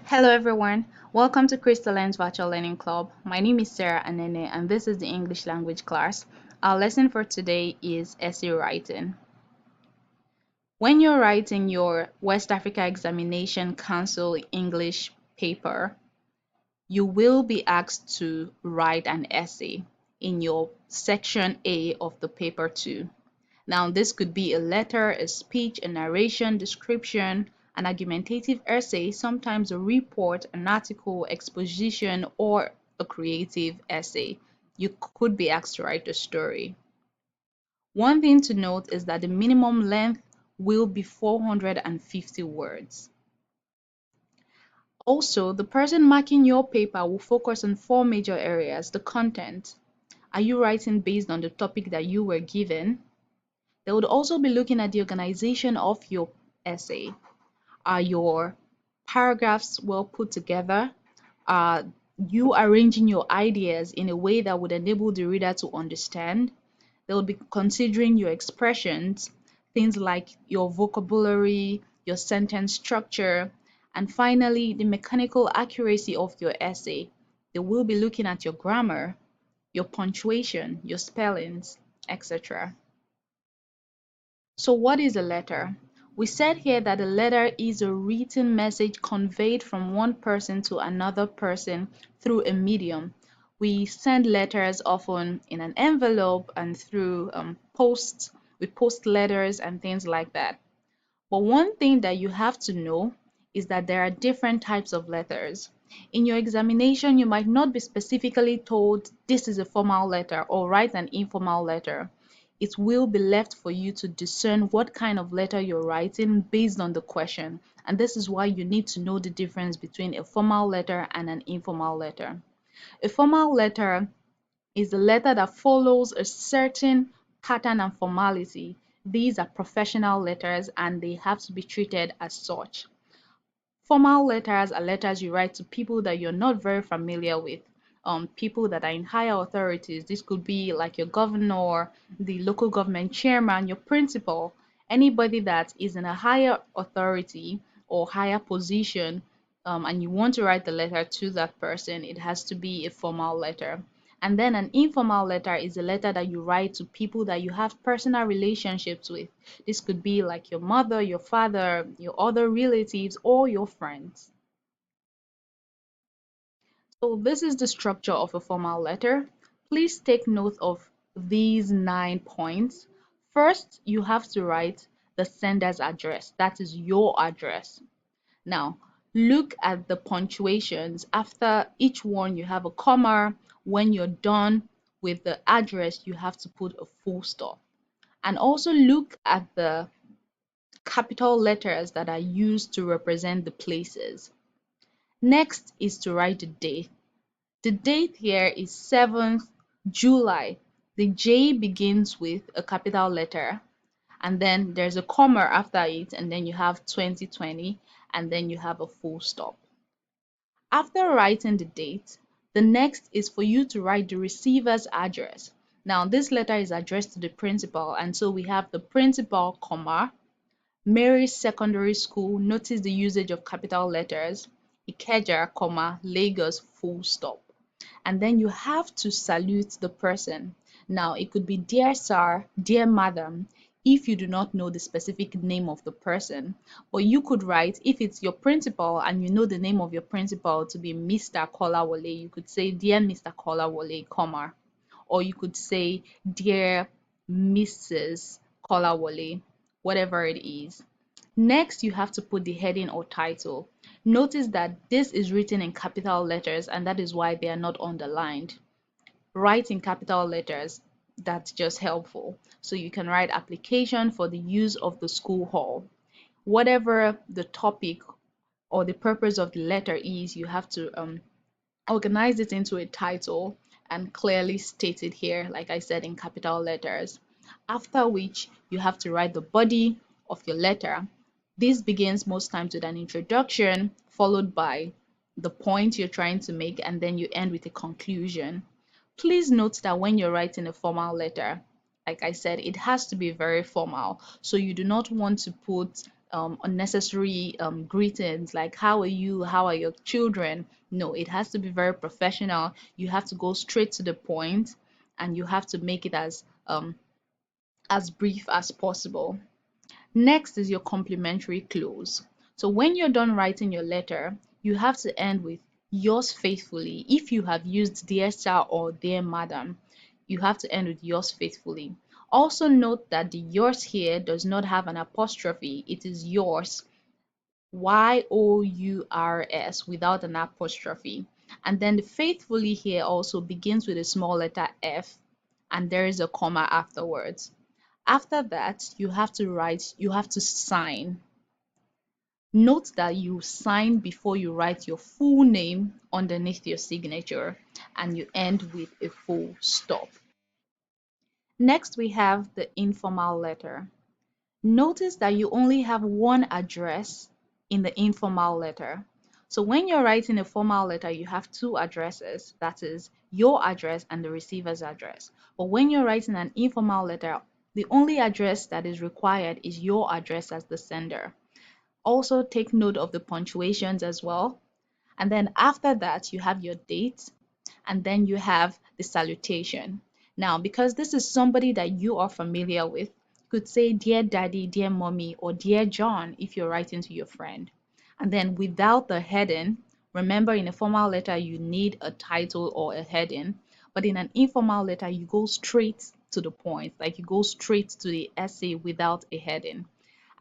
Hello everyone, welcome to Crystal Virtual Learning Club. My name is Sarah Anene and this is the English language class. Our lesson for today is essay writing. When you're writing your West Africa Examination Council English paper, you will be asked to write an essay in your section A of the paper 2. Now, this could be a letter, a speech, a narration, description, an argumentative essay, sometimes a report, an article, exposition, or a creative essay. You could be asked to write a story. One thing to note is that the minimum length will be 450 words. Also, the person marking your paper will focus on 4 major areas: the content. Are you writing based on the topic that you were given? They would also be looking at the organization of your essay. Are your paragraphs well put together? Are you arranging your ideas in a way that would enable the reader to understand? They will be considering your expressions, things like your vocabulary, your sentence structure, and finally, the mechanical accuracy of your essay. They will be looking at your grammar, your punctuation, your spellings, etc. So what is a letter? We said here that a letter is a written message conveyed from one person to another person through a medium. We send letters often in an envelope and through posts. We post letters and things like that. But one thing that you have to know is that there are different types of letters. In your examination, you might not be specifically told this is a formal letter or write an informal letter. It will be left for you to discern what kind of letter you're writing based on the question. And this is why you need to know the difference between a formal letter and an informal letter. A formal letter is a letter that follows a certain pattern and formality. These are professional letters and they have to be treated as such. Formal letters are letters you write to people that you're not very familiar with, people that are in higher authorities. This could be like your governor, the local government chairman, your principal, anybody that is in a higher authority or higher position, and you want to write the letter to that person. It has to be a formal letter. And then an informal letter is a letter that you write to people that you have personal relationships with. This could be like your mother, your father, your other relatives, or your friends. So this is the structure of a formal letter. Please take note of these 9 points. First, you have to write the sender's address. That is your address. Now, look at the punctuations. After each one, you have a comma. When you're done with the address, you have to put a full stop. And also look at the capital letters that are used to represent the places. Next is to write the date. The date here is 7th July. The J begins with a capital letter and then there's a comma after it and then you have 2020 and then you have a full stop. After writing the date, the next is for you to write the receiver's address. Now this letter is addressed to the principal and so we have the principal, comma, Mary's Secondary School. Notice the usage of capital letters, Ikeja, comma, Lagos, full stop. And then you have to salute the person. Now it could be dear sir, dear madam, if you do not know the specific name of the person. But you could write, if it's your principal and you know the name of your principal to be Mr. Kolawole, you could say dear Mr. Kolawole, comma. Or you could say dear Mrs. Kolawole, whatever it is. Next, you have to put the heading or title. Notice that this is written in capital letters and that is why they are not underlined. Write in capital letters, that's just helpful. So you can write application for the use of the school hall. Whatever the topic or the purpose of the letter is, you have to organize it into a title and clearly state it here, like I said, in capital letters. After which, you have to write the body of your letter. This begins most times with an introduction, followed by the point you're trying to make, and then you end with a conclusion. Please note that when you're writing a formal letter, like I said, it has to be very formal. So you do not want to put unnecessary greetings like how are you, how are your children. No, it has to be very professional. You have to go straight to the point, and you have to make it as brief as possible. Next is your complimentary close. So when you're done writing your letter, you have to end with yours faithfully. If you have used dear sir or dear madam, you have to end with yours faithfully. Also note that the yours here does not have an apostrophe. It is yours, yours, without an apostrophe. And then the faithfully here also begins with a small letter f, and there is a comma afterwards. After that, you have to sign. Note that you sign before you write your full name underneath your signature, and you end with a full stop. Next, we have the informal letter. Notice that you only have one address in the informal letter. So when you're writing a formal letter, you have two addresses, that is your address and the receiver's address. But when you're writing an informal letter, the only address that is required is your address as the sender. Also take note of the punctuations as well. And then after that, you have your date, and then you have the salutation. Now, because this is somebody that you are familiar with, you could say dear daddy, dear mommy, or dear John if you're writing to your friend. And then without the heading, remember in a formal letter you need a title or a heading, but in an informal letter you go straight to the point, like you go straight to the essay without a heading.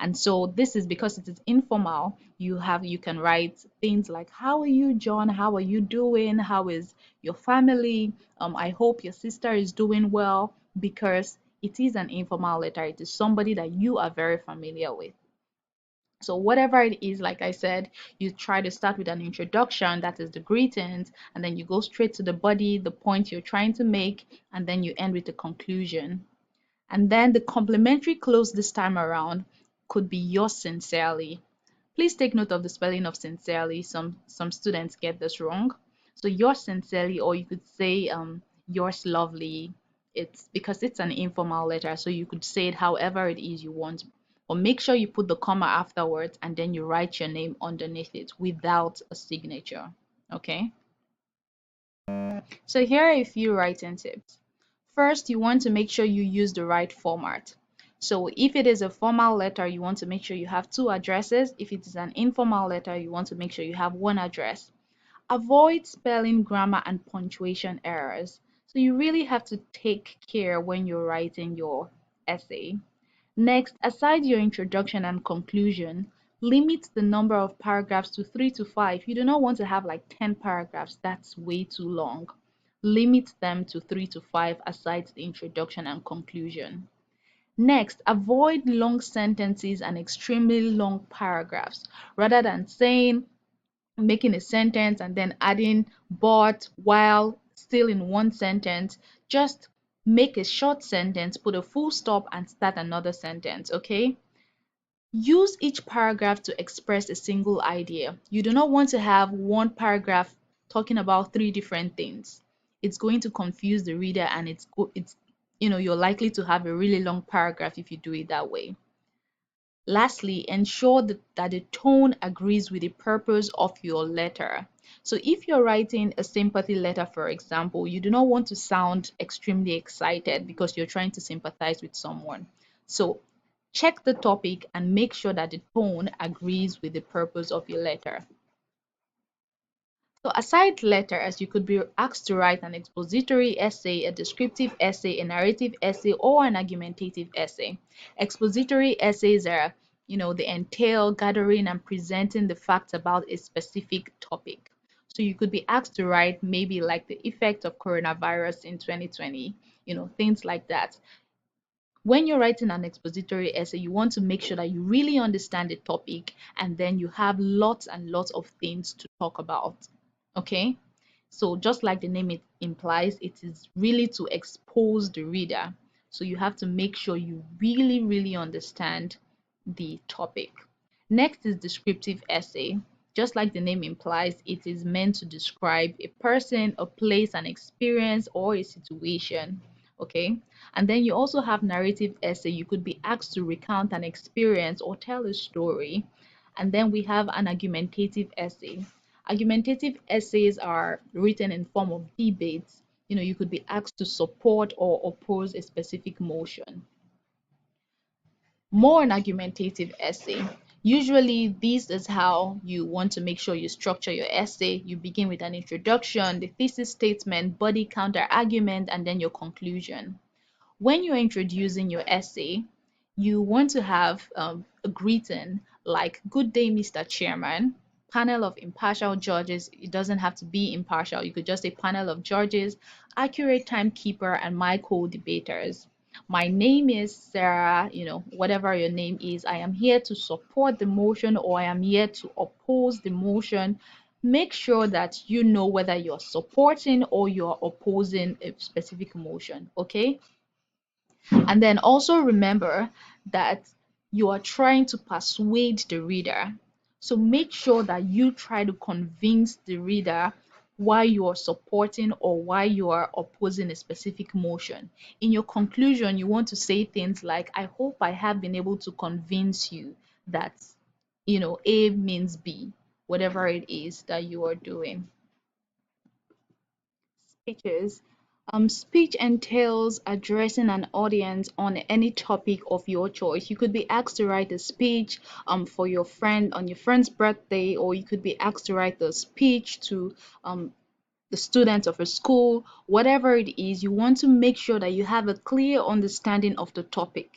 And so this is because it is informal. You can write things like how are you, John, how are you doing, how is your family, I hope your sister is doing well, because it is an informal letter. It is somebody that you are very familiar with. So whatever it is, like I said, you try to start with an introduction, that is the greetings, and then you go straight to the body, the point you're trying to make, and then you end with the conclusion. And then the complimentary close this time around could be yours sincerely. Please take note of the spelling of sincerely. Some students get this wrong. So yours sincerely, or you could say yours lovely. It's because it's an informal letter, so you could say it however it is you want. Or make sure you put the comma afterwards, and then you write your name underneath it without a signature. Okay? So here are a few writing tips. First, you want to make sure you use the right format. So if it is a formal letter, you want to make sure you have two addresses. If it is an informal letter, you want to make sure you have one address. Avoid spelling, grammar, and punctuation errors. So you really have to take care when you're writing your essay. Next, aside your introduction and conclusion, limit the number of paragraphs to 3 to 5. You do not want to have like 10 paragraphs. That's way too long. Limit them to 3 to 5 aside the introduction and conclusion. Next, avoid long sentences and extremely long paragraphs. Rather than making a sentence and then adding but, while, still in one sentence, just make a short sentence, put a full stop, and start another sentence, okay? Use each paragraph to express a single idea. You do not want to have one paragraph talking about three different things. It's going to confuse the reader, and it's you're likely to have a really long paragraph if you do it that way. Lastly, ensure that the tone agrees with the purpose of your letter. So if you're writing a sympathy letter, for example, you do not want to sound extremely excited because you're trying to sympathize with someone. So check the topic and make sure that the tone agrees with the purpose of your letter. So aside letters, you could be asked to write an expository essay, a descriptive essay, a narrative essay, or an argumentative essay. Expository essays are, they entail gathering and presenting the facts about a specific topic. So you could be asked to write maybe like the effect of coronavirus in 2020, things like that. When you're writing an expository essay, you want to make sure that you really understand the topic, and then you have lots and lots of things to talk about. Okay? So just like the name it implies, it is really to expose the reader. So you have to make sure you really, really understand the topic. Next is descriptive essay. Just like the name implies, it is meant to describe a person, a place, an experience, or a situation. Okay, and then you also have narrative essay. You could be asked to recount an experience or tell a story. And then we have an argumentative essay. Argumentative essays are written in form of debates. You could be asked to support or oppose a specific motion. More an argumentative essay. Usually, this is how you want to make sure you structure your essay. You begin with an introduction, the thesis statement, body counter argument, and then your conclusion. When you're introducing your essay, you want to have a greeting like, "Good day, Mr. Chairman, panel of impartial judges." It doesn't have to be impartial. You could just say panel of judges, accurate timekeeper, and my co-debaters. My name is Sarah, whatever your name is. I am here to support the motion or I am here to oppose the motion. Make sure that you know whether you're supporting or you're opposing a specific motion, okay? And then also remember that you are trying to persuade the reader. So make sure that you try to convince the reader why you are supporting or why you are opposing a specific motion. In your conclusion, you want to say things like, "I hope I have been able to convince you that, A means B," whatever it is that you are doing. Speeches. Speech entails addressing an audience on any topic of your choice. You could be asked to write a speech for your friend on your friend's birthday, or you could be asked to write a speech to the students of a school. Whatever it is, you want to make sure that you have a clear understanding of the topic.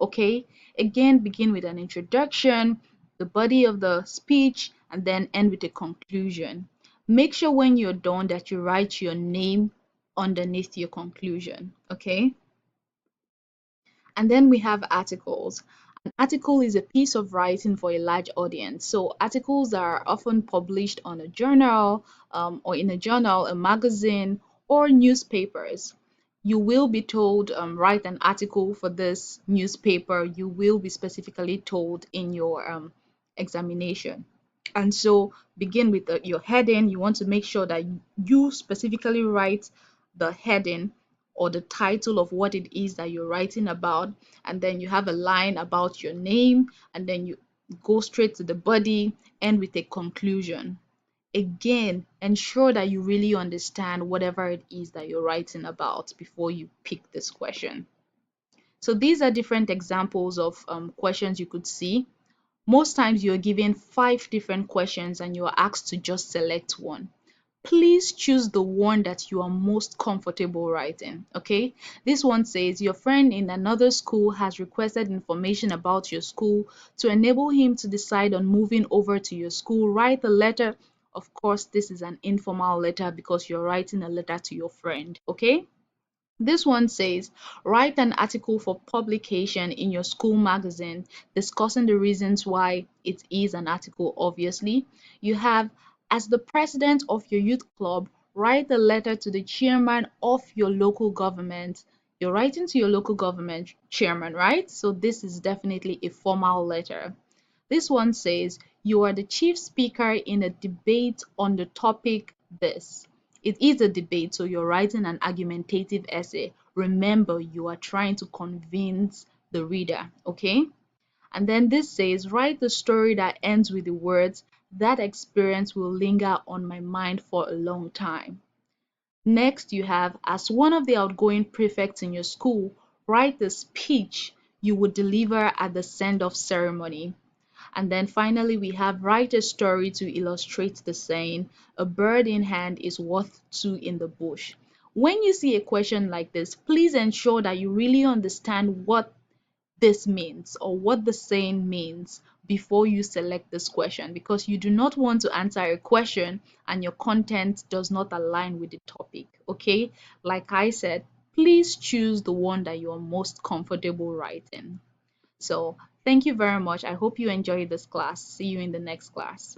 Okay? Again, begin with an introduction, the body of the speech, and then end with a conclusion. Make sure when you're done that you write your name underneath your conclusion. Okay? And then we have articles. An article is a piece of writing for a large audience. So articles are often published on a journal, or in a journal, a magazine, or newspapers. You will be told, write an article for this newspaper. You will be specifically told in your examination. And so begin with your heading. You want to make sure that you specifically write the heading or the title of what it is that you're writing about, and then you have a line about your name, and then you go straight to the body, end with a conclusion. Again, ensure that you really understand whatever it is that you're writing about before you pick this question. So these are different examples of questions you could see. Most times you're given 5 different questions and you're asked to just select one. Please choose the one that you are most comfortable writing. Okay, this one says your friend in another school has requested information about your school. To enable him to decide on moving over to your school, write a letter. Of course, this is an informal letter because you're writing a letter to your friend. Okay, this one says, write an article for publication in your school magazine discussing the reasons why it is an article, obviously. You have, as the president of your youth club, write a letter to the chairman of your local government. You're writing to your local government chairman, right? So this is definitely a formal letter. This one says, you are the chief speaker in a debate on the topic this. It is a debate, so you're writing an argumentative essay. Remember, you are trying to convince the reader, okay? And then this says, write a story that ends with the words, that experience will linger on my mind for a long time. Next, you have, as one of the outgoing prefects in your school, write a speech you would deliver at the send-off ceremony. And then finally, we have, write a story to illustrate the saying, a bird in hand is worth two in the bush. When you see a question like this, please ensure that you really understand what this means or what the saying means before you select this question, because you do not want to answer a question and your content does not align with the topic. Okay, like I said, please choose the one that you are most comfortable writing. So thank you very much. I hope you enjoyed this class. See you in the next class.